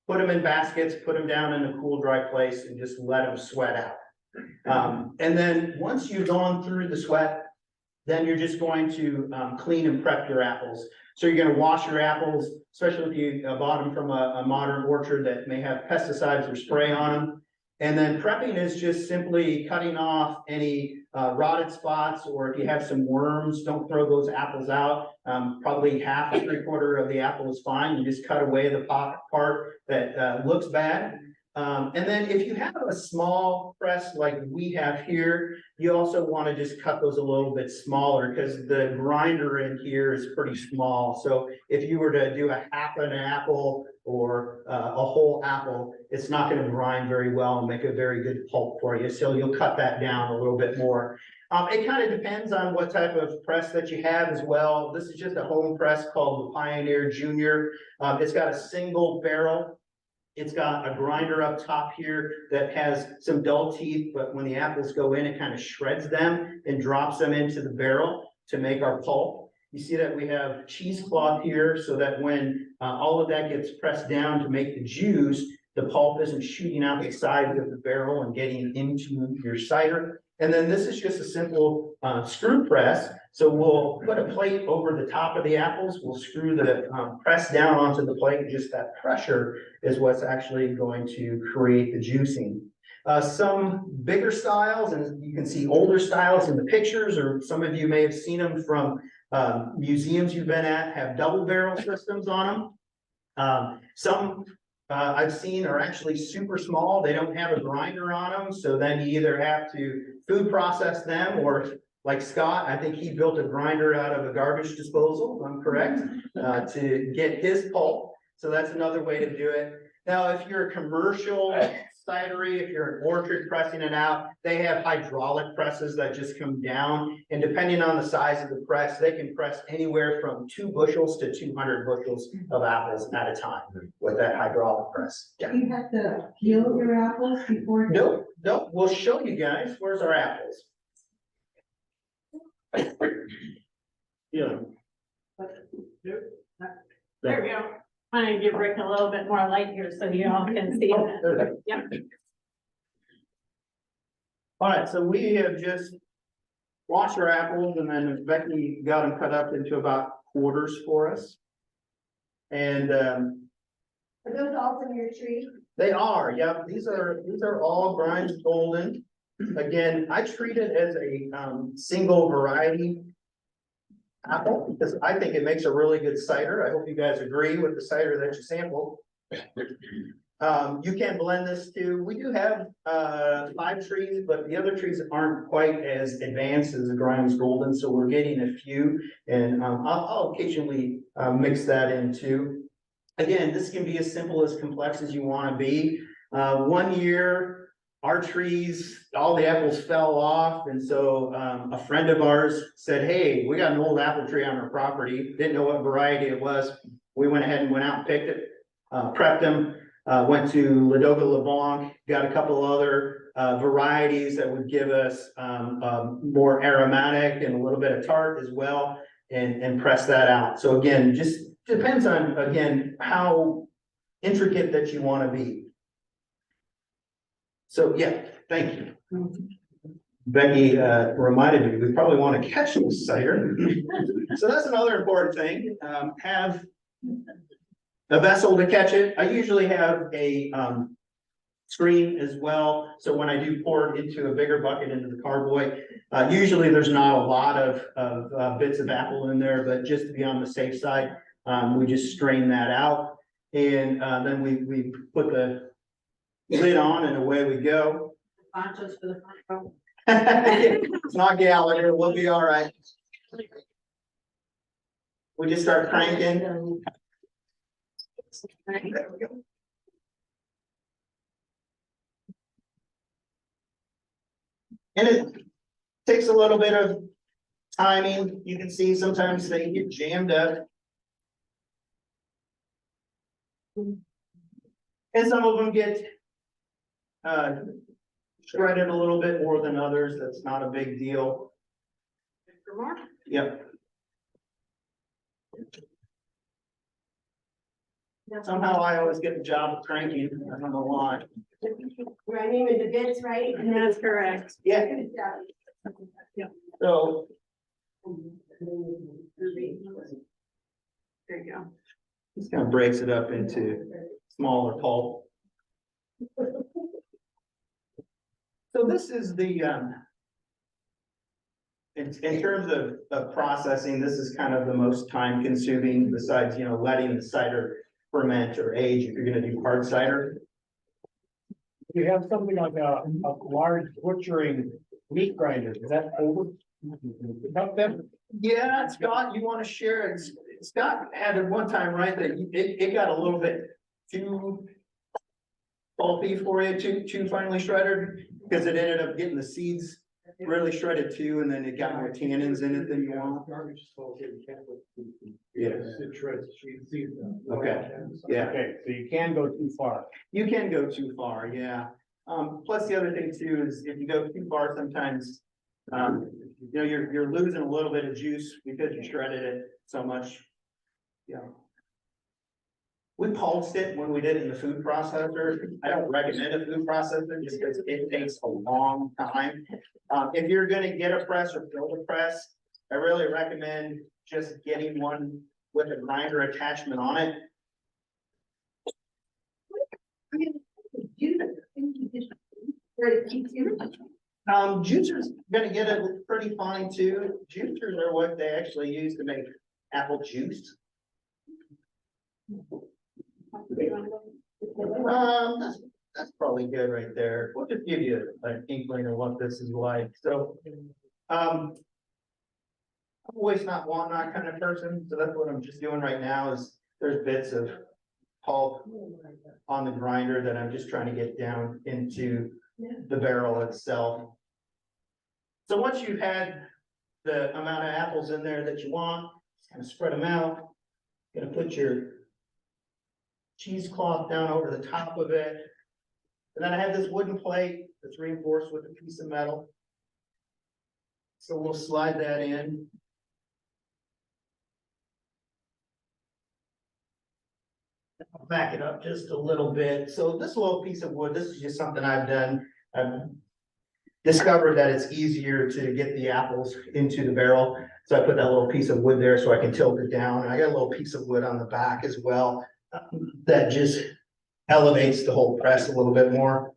put them in baskets, put them down in a cool, dry place, and just let them sweat out. And then once you've gone through the sweat, then you're just going to clean and prep your apples. So you're going to wash your apples, especially if you bought them from a modern orchard that may have pesticides or spray on them. And then prepping is just simply cutting off any rotted spots, or if you have some worms, don't throw those apples out. Probably half or 3/4 of the apple is fine. You just cut away the part that looks bad. And then if you have a small press like we have here, you also want to just cut those a little bit smaller because the grinder in here is pretty small. So if you were to do a half an apple or a whole apple, it's not going to grind very well and make a very good pulp for you. So you'll cut that down a little bit more. It kind of depends on what type of press that you have as well. This is just a home press called the Pioneer Junior. It's got a single barrel. It's got a grinder up top here that has some dull teeth, but when the apples go in, it kind of shreds them and drops them into the barrel to make our pulp. You see that we have cheesecloth here so that when all of that gets pressed down to make the juice, the pulp isn't shooting out the sides of the barrel and getting into your cider. And then this is just a simple screw press. So we'll put a plate over the top of the apples. We'll screw the press down onto the plate. And just that pressure is what's actually going to create the juicing. Some bigger styles, and you can see older styles in the pictures, or some of you may have seen them from museums you've been at, have double barrel systems on them. Some I've seen are actually super small. They don't have a grinder on them. So then you either have to food process them, or like Scott, I think he built a grinder out of a garbage disposal, if I'm correct, to get his pulp. So that's another way to do it. Now, if you're a commercial cidery, if you're an orchard pressing it out, they have hydraulic presses that just come down. And depending on the size of the press, they can press anywhere from 2 bushels to 200 bushels of apples at a time with that hydraulic press. Yeah. You have to peel your apples before. Nope, we'll show you guys. Where's our apples? Yeah. There we go. I'm gonna give Rick a little bit more light here so you all can see it. Yep. All right, so we have just washed our apples and then Becky got them cut up into about quarters for us. And, Are those all from your tree? they are, yep, these are all Grimes Golden. Again, I treat it as a, single variety apple, because I think it makes a really good cider. I hope you guys agree with the cider that you sampled. You can blend this too. We do have 5 trees, but the other trees aren't quite as advanced as the Grimes Golden, so we're getting a few, and I'll occasionally mix that in too. Again, this can be as simple as complex as you want to be. One year, our trees, all the apples fell off, and so a friend of ours said, "Hey, we got an old apple tree on our property." Didn't know what variety it was. We went ahead and went out and picked it, prepped them. Went to Ladoga LeBlanc, got a couple other varieties that would give us more aromatic and a little bit of tart as well, and press that out. So again, just depends on, again, how intricate that you want to be. So yeah, thank you. Becky reminded me, we probably want to catch this cider. So that's another important thing, have a vessel to catch it. I usually have a screen as well. So when I do pour it into a bigger bucket into the carboy, usually there's not a lot of bits of apple in there, but just to be on the safe side, we just strain that out. And then we put the lid on and away we go. Ponchos for the front row. It's not Gallagher, we'll be all right. We just start cranking. There we go. And it takes a little bit of timing. You can see sometimes they get jammed up. And some of them get shredded a little bit more than others. That's not a big deal. Yep. Somehow I always get the job of cranking. I don't know why. Grinding with the bits, right? And that's correct. Yeah, Good job. so There you go. this kind of breaks it up into smaller pulp. So this is the, in terms of processing, this is kind of the most time consuming besides, letting the cider ferment or age if you're gonna do hard cider. You have something like a large butchering meat grinder, is that over? Help them? Yeah, Scott, you wanna share it? Scott had at one time, right, that it got a little bit too pulpy for you, too finely shredded, because it ended up getting the seeds really shredded too, and then it got more tannins in it than you want. Yeah. Okay, yeah. Okay, so you can go too far. You can go too far, yeah. Plus the other thing too is if you go too far, sometimes, you're losing a little bit of juice because you shredded it so much. Yeah. We pulsed it when we did it in the food processor. I don't recommend a food processor just because it takes a long time. If you're gonna get a press or build a press, I really recommend just getting one with a grinder attachment on it. Juicers gonna get it pretty fine too. Juicers are what they actually use to make apple juice. That's probably good right there. We'll just give you an inkling of what this is like. So, I'm always not want that kind of person, so that's what I'm just doing right now is there's bits of pulp on the grinder that I'm just trying to get down into the barrel itself. So once you've had the amount of apples in there that you want, just kind of spread them out. Gonna put your cheesecloth down over the top of it. And then I have this wooden plate that's reinforced with a piece of metal. So we'll slide that in. I'll back it up just a little bit. So this little piece of wood, this is just something I've done. I've discovered that it's easier to get the apples into the barrel. So I put that little piece of wood there so I can tilt it down. And I got a little piece of wood on the back as well that just elevates the whole press a little bit more.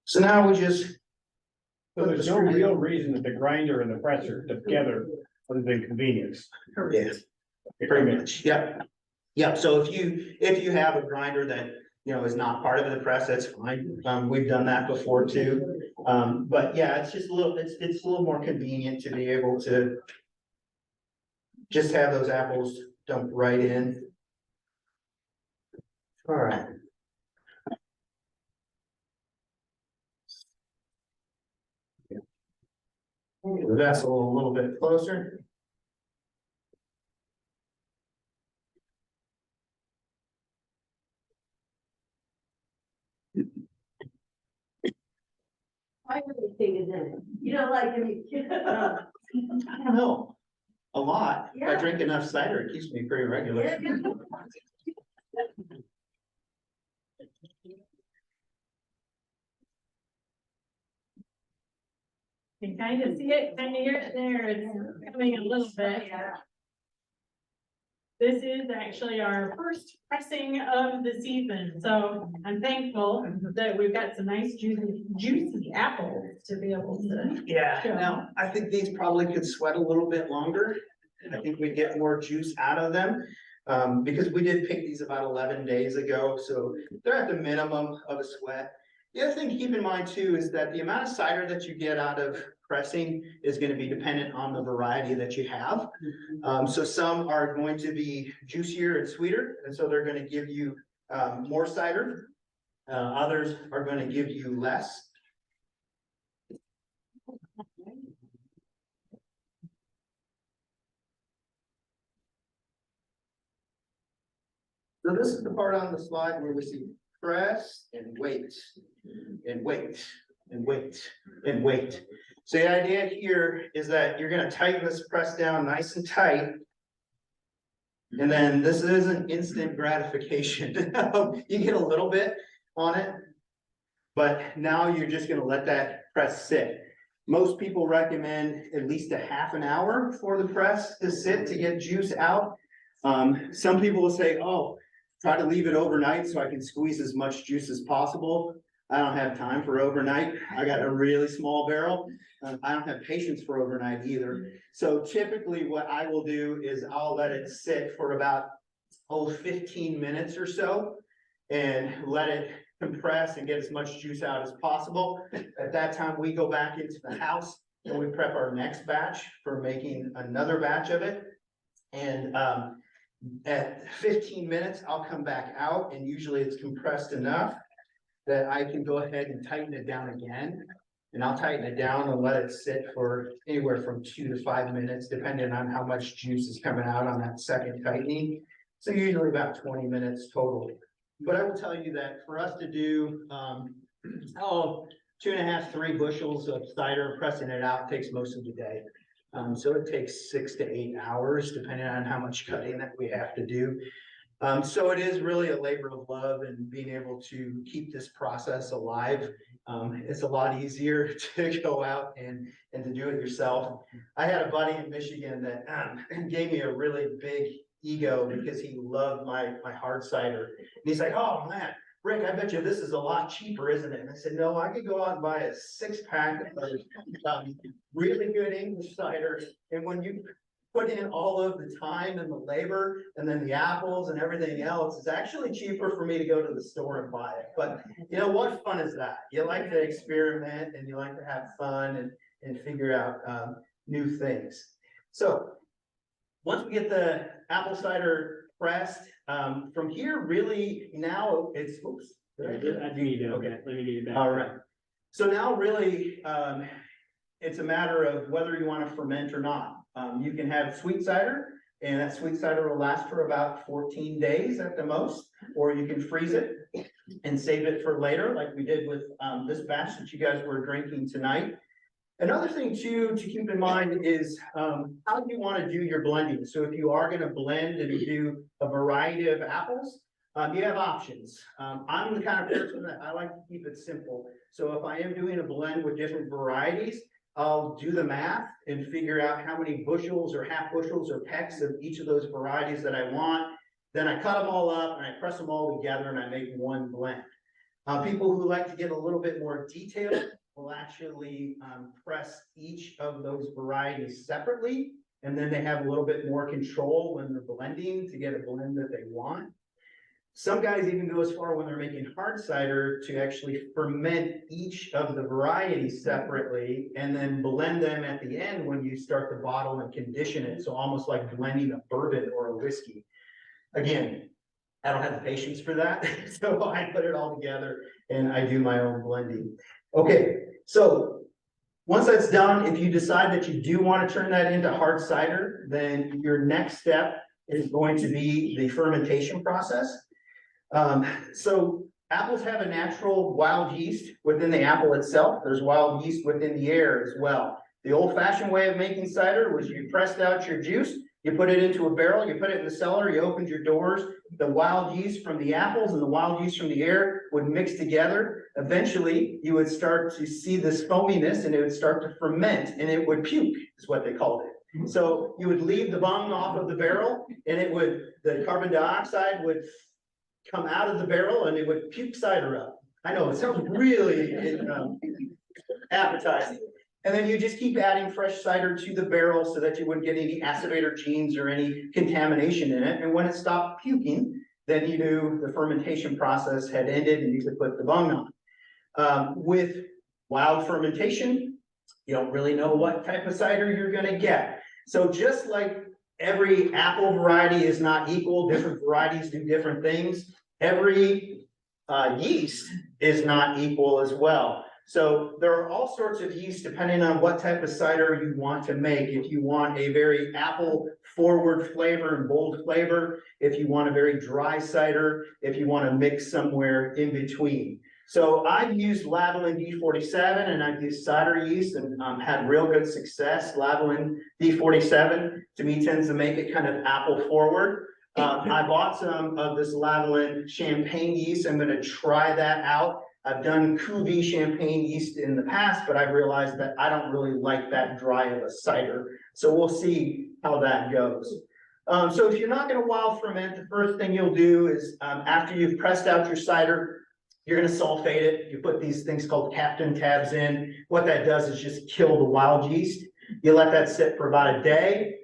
So now we just. So there's no real reason that the grinder and the presser together other than convenience. Yeah, pretty much, yep. Yep, so if you have a grinder that, you know, is not part of the press, that's fine. We've done that before too. But yeah, it's just a little, it's a little more convenient to be able to just have those apples dumped right in. All right. Move the vessel a little bit closer. Everything is in it. You don't like any. I don't know, a lot. If I Yeah. drink enough cider, it keeps me pretty regular. You can kind of see it, kind of hear it there, it's coming a little bit. This is actually our first pressing of the season, so I'm thankful that we've got some nice juicy apples to be able to. Yeah, now, I think these probably could sweat a little bit longer. I think we'd get more juice out of them. Because we did pick these about 11 days ago, so they're at the minimum of a sweat. The other thing to keep in mind too is that the amount of cider that you get out of pressing is gonna be dependent on the variety that you have. So some are going to be juicier and sweeter, and so they're gonna give you more cider. Others are gonna give you less. So this is the part on the slide where we see press and wait, and wait, and wait, and wait. So the idea here is that you're gonna tighten this press down nice and tight. And then this isn't instant gratification. You get a little bit on it, but now you're just gonna let that press sit. Most people recommend at least a half an hour for the press to sit to get juice out. Some people will say, oh, try to leave it overnight so I can squeeze as much juice as possible. I don't have time for overnight. I got a really small barrel. I don't have patience for overnight either. So typically what I will do is I'll let it sit for about, 15 minutes or so and let it compress and get as much juice out as possible. At that time, we go back into the house and we prep our next batch for making another batch of it. And, at 15 minutes, I'll come back out and usually it's compressed enough that I can go ahead and tighten it down again. And I'll tighten it down and let it sit for anywhere from 2 to 5 minutes, depending on how much juice is coming out on that second tightening. So usually about 20 minutes total. But I will tell you that for us to do, 2.5, 3 bushels of cider, pressing it out takes most of the day. So it takes 6 to 8 hours, depending on how much cutting that we have to do. So it is really a labor of love and being able to keep this process alive. It's a lot easier to go out and to do it yourself. I had a buddy in Michigan that gave me a really big ego because he loved my hard cider. And he's like, oh man, Rick, I bet you this is a lot cheaper, isn't it? And I said, no, I could go out and buy a 6-pack of really good English cider. And when you put in all of the time and the labor and then the apples and everything else, it's actually cheaper for me to go to the store and buy it. But you know, what fun is that? You like to experiment and you like to have fun and figure out new things. So once we get the apple cider pressed, from here, really now it's, oops. did I do that? I do need to, Okay. let me get you back. All right. So now really, it's a matter of whether you want to ferment or not. You can have sweet cider, and that sweet cider will last for about 14 days at the most, or you can freeze it and save it for later, like we did with this batch that you guys were drinking tonight. Another thing too, to keep in mind is how do you want to do your blending? So if you are going to blend and do a variety of apples, you have options. I'm the kind of person that I like to keep it simple. So if I am doing a blend with different varieties, I'll do the math and figure out how many bushels or half bushels or pecks of each of those varieties that I want. Then I cut them all up and I press them all together and I make one blend. People who like to get a little bit more detailed will actually press each of those varieties separately. And then they have a little bit more control when they're blending to get a blend that they want. Some guys even go as far when they're making hard cider to actually ferment each of the varieties separately and then blend them at the end when you start to bottle and condition it. So almost like blending a bourbon or a whiskey. Again, I don't have the patience for that. So I put it all together and I do my own blending. Okay, so once that's done, if you decide that you do want to turn that into hard cider, then your next step is going to be the fermentation process. So apples have a natural wild yeast within the apple itself. There's wild yeast within the air as well. The old-fashioned way of making cider was you pressed out your juice, you put it into a barrel, you put it in the cellar, you opened your doors, the wild yeast from the apples and the wild yeast from the air would mix together. Eventually, you would start to see this foaminess and it would start to ferment and it would puke, is what they called it. So you would leave the bung off of the barrel and the carbon dioxide would come out of the barrel and it would puke cider up. I know, it sounds really appetizing. And then you just keep adding fresh cider to the barrel so that you wouldn't get any acidator genes or any contamination in it. And when it stopped puking, then you knew the fermentation process had ended and you could put the bung on. With wild fermentation, you don't really know what type of cider you're going to get. So just like every apple variety is not equal, different varieties do different things, every yeast is not equal as well. So there are all sorts of yeast depending on what type of cider you want to make. If you want a very apple forward flavor and bold flavor, if you want a very dry cider, if you want to mix somewhere in between. So I've used Lalvin D47 and I've used cider yeast and had real good success. Lalvin D47 to me tends to make it kind of apple forward. I bought some of this Lalvin champagne yeast. I'm going to try that out. I've done Cuvée champagne yeast in the past, but I've realized that I don't really like that dry of a cider. So we'll see how that goes. So if you're not going to wild ferment, the first thing you'll do is after you've pressed out your cider, you're going to sulfate it. You put these things called Captain tabs in. What that does is just kill the wild yeast. You let that sit for about a day.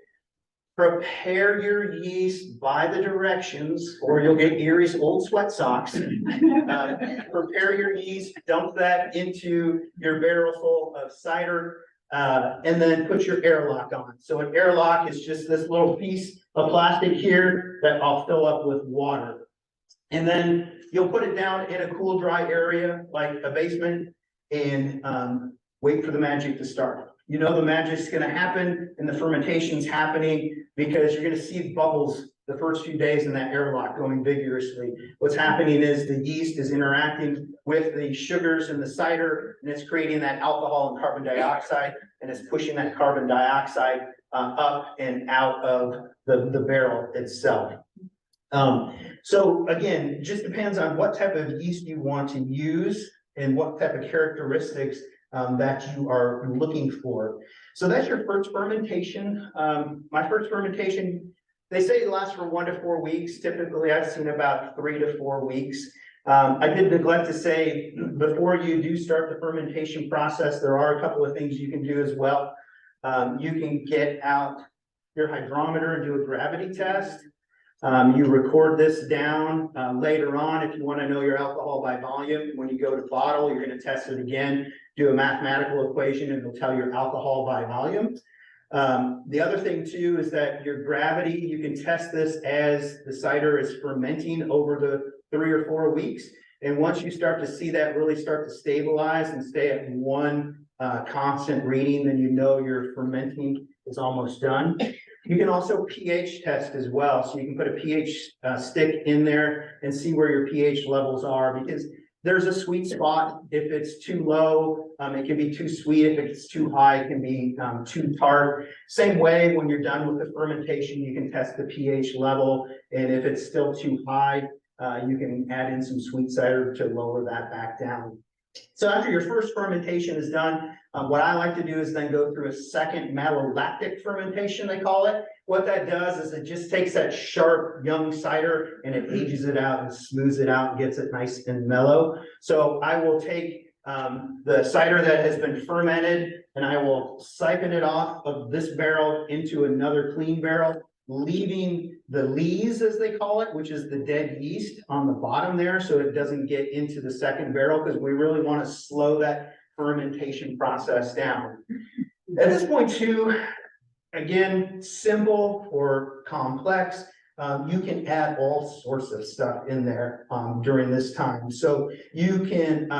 Prepare your yeast by the directions, or you'll get Erie's old sweat socks. Prepare your yeast, dump that into your barrel full of cider, and then put your airlock on. So an airlock is just this little piece of plastic here that I'll fill up with water. And then you'll put it down in a cool, dry area like a basement and wait for the magic to start. You know the magic's going to happen and the fermentation's happening because you're going to see bubbles the first few days in that airlock going vigorously. What's happening is the yeast is interacting with the sugars in the cider and it's creating that alcohol and carbon dioxide and it's pushing that carbon dioxide up and out of the barrel itself. So again, just depends on what type of yeast you want to use and what type of characteristics that you are looking for. So that's your first fermentation. My first fermentation, they say it lasts for 1 to 4 weeks. Typically, I've seen about 3 to 4 weeks. I did neglect to say, before you do start the fermentation process, there are a couple of things you can do as well. You can get out your hydrometer and do a gravity test. You record this down later on if you want to know your alcohol by volume. When you go to bottle, you're going to test it again, do a mathematical equation, and it'll tell your alcohol by volume. The other thing too is that your gravity, you can test this as the cider is fermenting over the 3 or 4 weeks. And once you start to see that really start to stabilize and stay at one constant reading, then you know your fermenting is almost done. You can also pH test as well. So you can put a pH stick in there and see where your pH levels are, because there's a sweet spot. If it's too low, it can be too sweet. If it's too high, it can be too tart. Same way, when you're done with the fermentation, you can test the pH level. And if it's still too high, you can add in some sweet cider to lower that back down. So after your first fermentation is done, what I like to do is then go through a second malolactic fermentation, they call it. What that does is it just takes that sharp young cider and it ages it out and smooths it out and gets it nice and mellow. So I will take the cider that has been fermented and I will siphon it off of this barrel into another clean barrel, leaving the lees, as they call it, which is the dead yeast on the bottom there, so it doesn't get into the second barrel, because we really want to slow that fermentation process down. At this point too, again, simple or complex, you can add all sorts of stuff in there during this time. So you can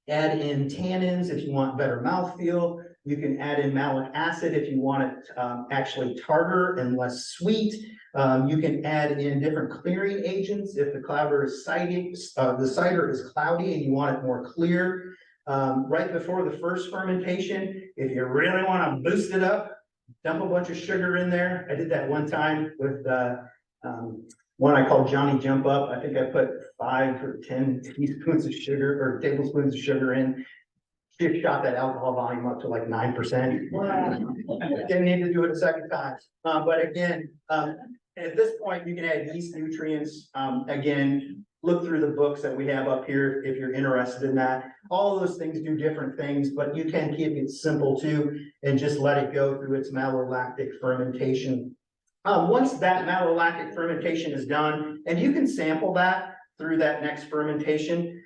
add in tannins if you want better mouthfeel. You can add in malic acid if you want it actually tartar and less sweet. You can add in different clearing agents if the cider is cloudy and you want it more clear. Right before the first fermentation, if you really want to boost it up, dump a bunch of sugar in there. I did that one time with one I called Johnny Jump Up. I think I put 5 or 10 teaspoons of sugar or tablespoons of sugar in. Just shot that alcohol volume up to like 9%. Wow. Didn't need to do it a second time. But again, at this point, you can add yeast nutrients. Again, look through the books that we have up here if you're interested in that. All of those things do different things, but you can keep it simple too and just let it go through its malolactic fermentation. Once that malolactic fermentation is done, and you can sample that through that next fermentation,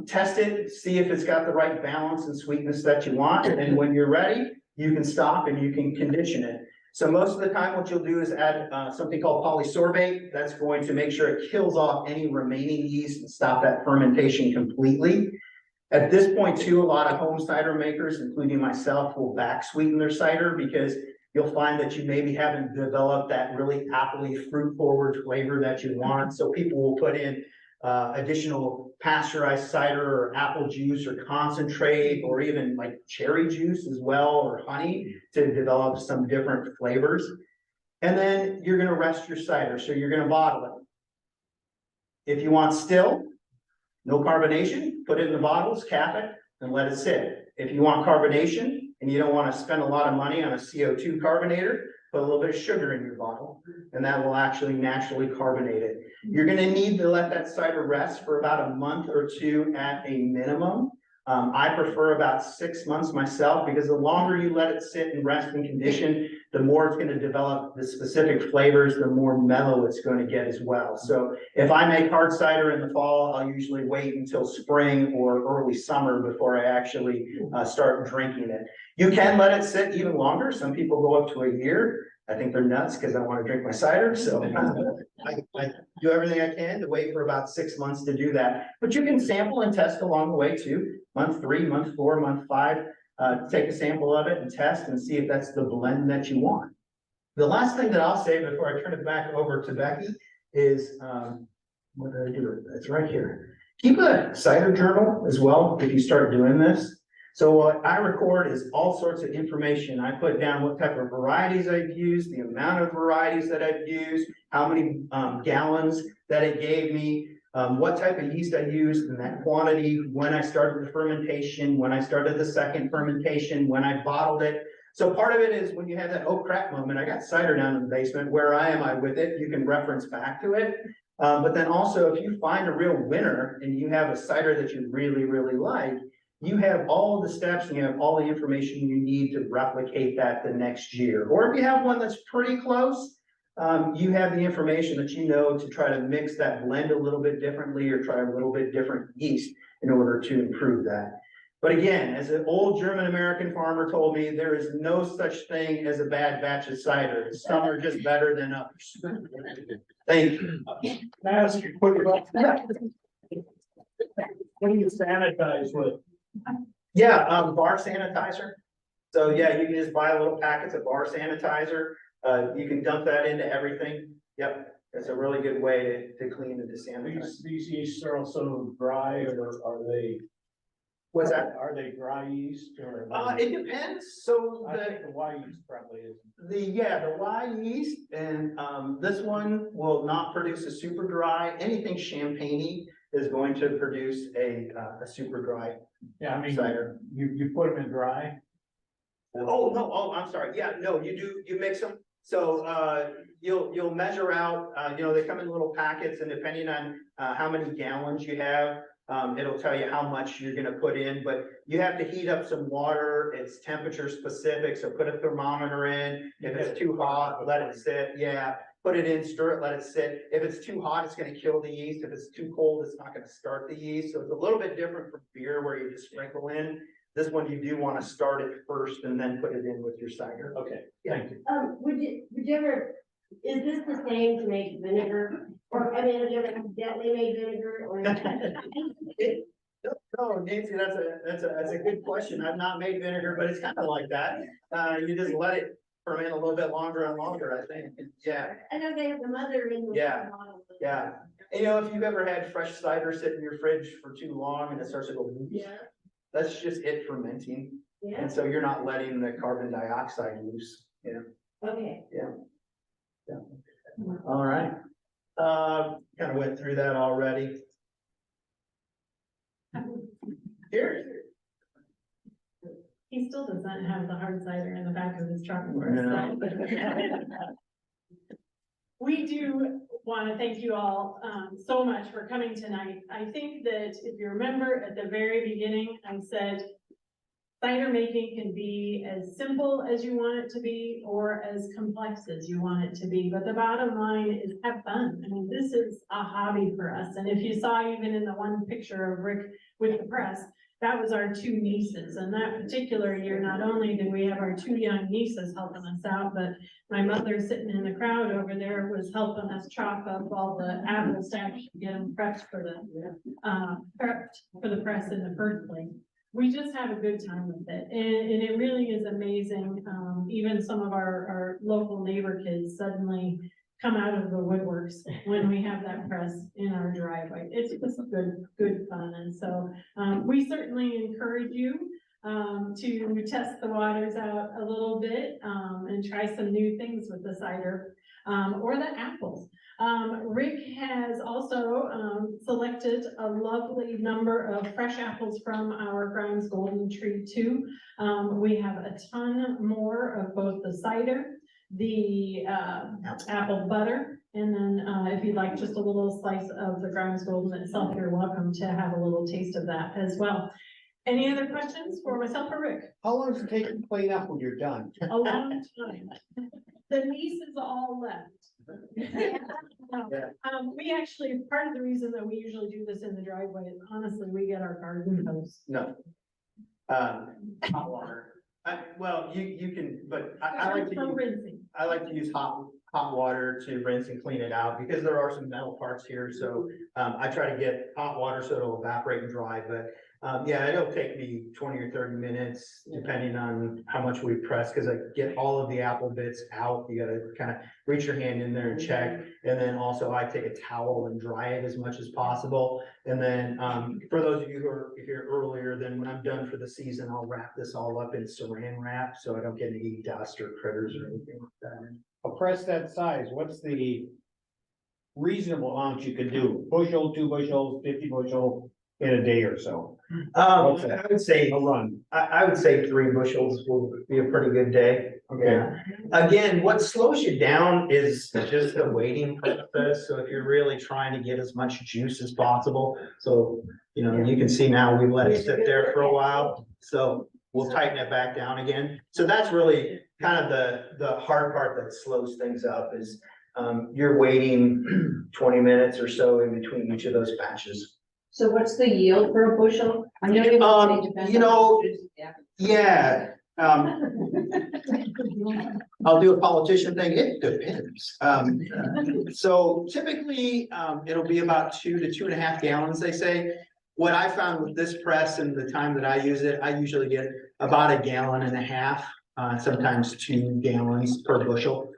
test it, see if it's got the right balance and sweetness that you want. And when you're ready, you can stop and you can condition it. So most of the time, what you'll do is add something called polysorbate. That's going to make sure it kills off any remaining yeast and stop that fermentation completely. At this point too, a lot of home cider makers, including myself, will back sweeten their cider, because you'll find that you maybe haven't developed that really appley, fruit forward flavor that you want. So people will put in additional pasteurized cider or apple juice or concentrate or even like cherry juice as well, or honey, to develop some different flavors. And then you're going to rest your cider. So you're going to bottle it. If you want still, no carbonation, put it in the bottles, cap it, and let it sit. If you want carbonation and you don't want to spend a lot of money on a CO2 carbonator, put a little bit of sugar in your bottle, and that will actually naturally carbonate it. You're going to need to let that cider rest for about a month or 2 at a minimum. I prefer about 6 months myself, because the longer you let it sit and rest in condition, the more it's going to develop the specific flavors, the more mellow it's going to get as well. So if I make hard cider in the fall, I'll usually wait until spring or early summer before I actually start drinking it. You can let it sit even longer. Some people go up to a year. I think they're nuts because I want to drink my cider. So I do everything I can to wait for about 6 months to do that. But you can sample and test along the way too. Month 3, month 4, month 5, take a sample of it and test and see if that's the blend that you want. The last thing that I'll say before I turn it back over to Beckie is, what did I do? It's right here. Keep a cider journal as well if you start doing this. So what I record is all sorts of information. I put down what type of varieties I've used, the amount of varieties that I've used, how many gallons that it gave me, what type of yeast I used and that quantity, when I started the fermentation, when I started the second fermentation, when I bottled it. So part of it is when you have that oh crap moment, I got cider down in the basement, where am I with it? You can reference back to it. But then also if you find a real winner and you have a cider that you really, really like, you have all the steps and you have all the information you need to replicate that the next year. Or if you have one that's pretty close, you have the information that you know to try to mix that blend a little bit differently or try a little bit different yeast in order to improve that. But again, as an old German-American farmer told me, there is no such thing as a bad batch of cider. Some are just better than others. Thank you. Can I ask you a quick question? What do you sanitize with? Yeah, bar sanitizer. So yeah, you can just buy little packets of bar sanitizer. You can dump that into everything. Yep, it's a really good way to clean and to sanitize. These yeasts are also dry, or are they? What's that? Are they dry yeast or? It depends. So I think the white yeast probably is. the rye yeast and, this one will not produce a super dry. Anything champagne-y is going to produce a super dry Yeah, I mean, cider. you put them in dry. Oh, no, oh, I'm sorry. Yeah, no, you mix them. So, you'll measure out, they come in little packets and depending on, how many gallons you have, it'll tell you how much you're gonna put in, but you have to heat up some water. It's temperature specific, so put a thermometer in. If it's too hot, let it sit. Yeah, put it in, stir it, let it sit. If it's too hot, it's gonna kill the yeast. If it's too cold, it's not gonna start the yeast. So it's a little bit different from beer where you just sprinkle in. This one, you do wanna start it first and then put it in with your cider. Okay, Yeah. thank you. Would you ever, is this the same to make vinegar? Or, I mean, have you ever deadly made vinegar or? No, Nancy, that's a good question. I've not made vinegar, but it's kind of like that. You just let it ferment a little bit longer and longer, I think. Yeah, I know they have the mother in the. Yeah. yeah. And if you've ever had fresh cider sit in your fridge for too long and it starts to go, Yeah, that's just it fermenting. yeah, And so you're not letting the carbon dioxide loose. Yeah. okay. All right. Kind of went through that already. Here. He still doesn't have the hard cider in the back of his truck. No. We do want to thank you all so much for coming tonight. I think that if you remember at the very beginning, I said cider making can be as simple as you want it to be or as complex as you want it to be. But the bottom line is have fun. I mean, this is a hobby for us. And if you saw even in the one picture of Rick with the press, that was our two nieces. And that particular year, not only did we have our two young nieces helping us out, but my mother sitting in the crowd over there was helping us chop up all the apples to actually get them prepped for the press in the first place. We just have a good time with it. And it really is amazing. Even some of our local neighbor kids suddenly come out of the woodworks when we have that press in our driveway. It's just good fun. And so, we certainly encourage you, to test the waters out a little bit, and try some new things with the cider, or the apples. Rick has also, selected a lovely number of fresh apples from our Grimes Golden Tree too. We have a ton more of both the cider, the apple butter, and then if you'd like just a little slice of the Grimes Golden itself, you're welcome to have a little taste of that as well. Any other questions for myself or Rick? How long does it take to clean up when you're done? A long time. The nieces all left. We actually, part of the reason that we usually do this in the driveway is honestly, we get our garden hose. No. Hot water. Well, you can, but I like to For use, rinsing. I like to use hot water to rinse and clean it out because there are some metal parts here. So, I try to get hot water so it'll evaporate and dry, but, yeah, it'll take me 20 or 30 minutes depending on how much we press. Cause I get all of the apple bits out. You gotta kind of reach your hand in there and check. And then also I take a towel and dry it as much as possible. And then, for those of you who are here earlier, then when I'm done for the season, I'll wrap this all up in saran wrap so I don't get any dust or critters or anything like that. A press that size, what's the reasonable amount you could do? Bushel, 2 bushels, 50 bushel in a day or so? What's that? I would say, A run. I would say 3 bushels will be a pretty good day. Okay. Again, what slows you down is just the waiting process. So if you're really trying to get as much juice as possible, so, you can see now we let it sit there for a while. So we'll tighten it back down again. So that's really kind of the hard part that slows things up is, you're waiting 20 minutes or so in between each of those batches. So what's the yield for a bushel? I know you say depends you on know, the juice, yeah. Yeah, I'll do a politician thing, it depends. So typically, it'll be about 2 to 2.5 gallons, they say. What I found with this press and the time that I use it, I usually get about 1.5 gallons, sometimes 2 gallons per bushel.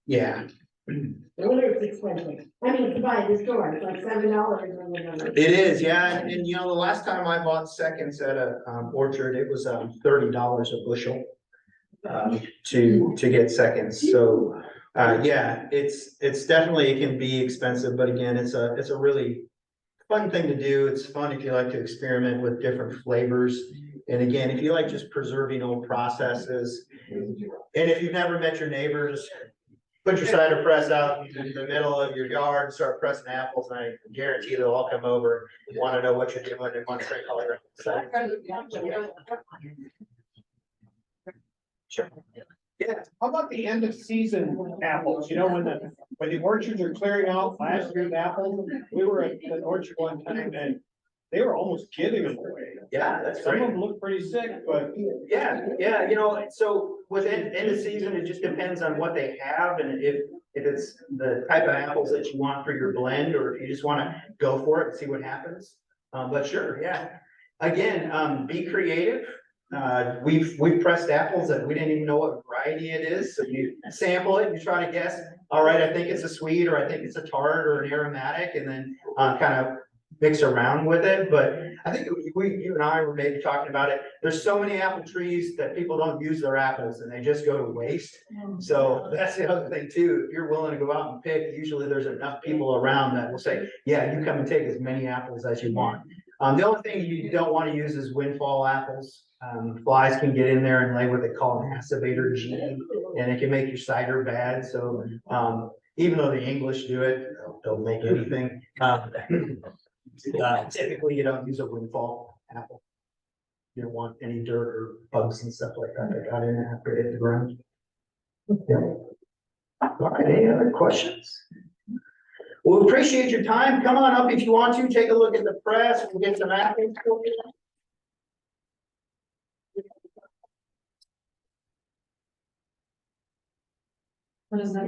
Yeah, I wonder if it's expensive. I mean, to buy at the store, it's like $7 or whatever. it is, yeah, and you know, the last time I bought seconds at a orchard, it was $30 a bushel. To get seconds, so, yeah, it's definitely, it can be expensive, but again, it's a really fun thing to do. It's fun if you like to experiment with different flavors. And again, if you like just preserving old processes, and if you've never met your neighbors, put your cider press out in the middle of your yard, and start pressing apples, and I guarantee they'll all come over, want to know what you're doing, and want to drink all your cider. Sure. Yeah, how about the end of season apples? You know, when the orchards are clearing out last year's apples, we were at the orchard one time and they were almost giving them away. Yeah, that's Some great. of them look pretty sick, but Yeah, you know, so with end of season, it just depends on what they have and if it's the type of apples that you want for your blend, or if you just wanna go for it and see what happens. But sure, yeah. Again, be creative. We've pressed apples that we didn't even know what variety it is, so you sample it, and you try to guess, all right, I think it's a sweet, or I think it's a tart or an aromatic, and then kind of mix around with it. But I think you and I were maybe talking about it. There's so many apple trees that people don't use their apples and they just go to waste. So that's the other thing too. If you're willing to go out and pick, usually there's enough people around that will say, yeah, you come and take as many apples as you want. The only thing you don't want to use is windfall apples. Flies can get in there and lay what they call an activator gene, and it can make your cider bad. So even though the English do it, they'll make anything. Typically, you don't use a windfall apple. You don't want any dirt or bugs and stuff like that that got in after it hit the ground. Yeah. All right, any other questions? Well, appreciate your time. Come on up if you want to. Take a look at the press. We'll get some apples for you. What is that?